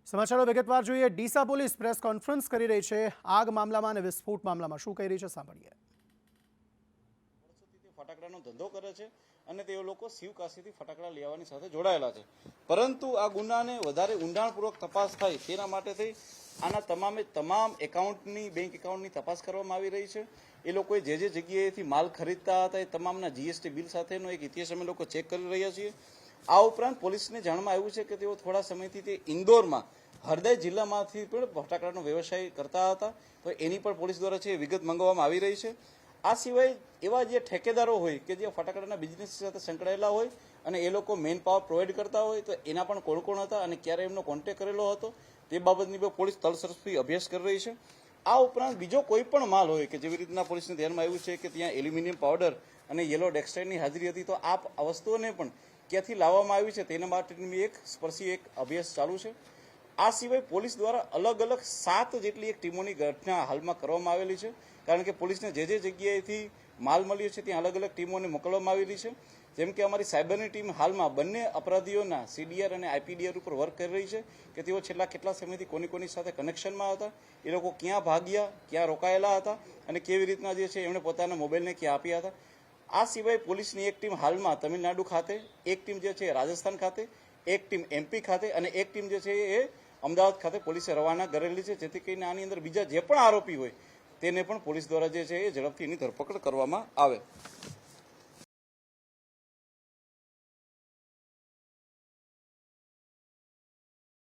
સમાચારો વિગતવાર જોઈએ। ડીસા પોલીસ પ્રેસ કોન્ફરન્સ કરી રહી છે। આગ મામલામાં અને વિસ્ફોટ મામલામાં શું કહી રહી છે સાંભળીએ। ફટાકડાનો ધંધો કરે છે અને તે લોકો શિવકાશીથી ફટાકડા લેવાની સાથે જોડાયેલા છે, પરંતુ આ ગુનાને વધારે ઊંડાણપૂર્વક તપાસ થાય તેના માટે થઈ આના તમામ એકાઉન્ટની બેંક એકાઉન્ટની તપાસ કરવામાં આવી રહી છે। એ લોકોએ જે જગ્યાએથી માલ ખરીદતા હતા એ તમામના જીએસટી બિલ સાથેનો એક ઇતિહાસ અમે લોકો ચેક કરી રહ્યા છીએ। આ ઉપરાંત પોલીસને જાણવામાં આવ્યું છે કે તેઓ થોડા સમયથી તે ઇન્દોરમાં હરદય જિલ્લામાંથી પણ ફટાકડાનો વ્યવસાય કરતા હતા, તો એની પણ પોલીસ દ્વારા છે વિગત મંગાવવામાં આવી રહી છે। આ સિવાય એવા જે ઠેકેદારો હોય કે જે ફટાકડાના બિઝનેસ સાથે સંકળાયેલા હોય અને એ લોકો મેન પાવર પ્રોવાઈડ કરતા હોય તો એના પણ કોણ કોણ હતા અને ક્યારે એમનો કોન્ટેક્ટ કરેલો હતો તે બાબતની પણ પોલીસ તલસરફી અભ્યાસ કરી રહી છે। આ ઉપરાંત બીજો કોઈ પણ માલ હોય કે જેવી રીતના પોલીસને ધ્યાનમાં આવ્યું છે કે ત્યાં એલ્યુમિનિયમ પાવડર અને યેલો ડેક્સટાઇનની હાજરી હતી, તો આ વસ્તુઓને પણ ક્યાંથી લાવવામાં આવી છે તેના માટેની એક સ્પર્શી એક અભ્યાસ ચાલુ છે। આ સિવાય પોલીસ દ્વારા અલગ અલગ 7 જેટલી એક ટીમોની ઘટના હાલમાં કરવામાં આવેલી છે, કારણ કે પોલીસને જે જગ્યાએથી માલ મળ્યો છે ત્યાં અલગ અલગ ટીમોને મોકલવામાં આવેલી છે। જેમ કે અમારી સાયબરની ટીમ હાલમાં બંને અપરાધીઓના સીડીઆર અને આઈપીડીઆર ઉપર વર્ક કરી રહી છે કે તેઓ છેલ્લા કેટલા સમયથી કોની સાથે કનેક્શનમાં હતા, એ લોકો ક્યાં ભાગ્યા, ક્યાં રોકાયેલા હતા અને કેવી રીતના જે છે એમણે પોતાના મોબાઈલને ક્યાં આપ્યા હતા। આ સિવાય પોલીસની એક ટીમ હાલમાં તમિલનાડુ ખાતે, એક ટીમ જે છે રાજસ્થાન ખાતે, એક ટીમ એમપી ખાતે અને એક ટીમ જે છે એ અમદાવાદ ખાતે પોલીસે રવાના કરેલી છે, જેથી કરીને આની અંદર બીજા જે પણ આરોપી હોય તેને પણ પોલીસ દ્વારા જે છે એ ઝડપથી એની ધરપકડ કરવામાં આવે।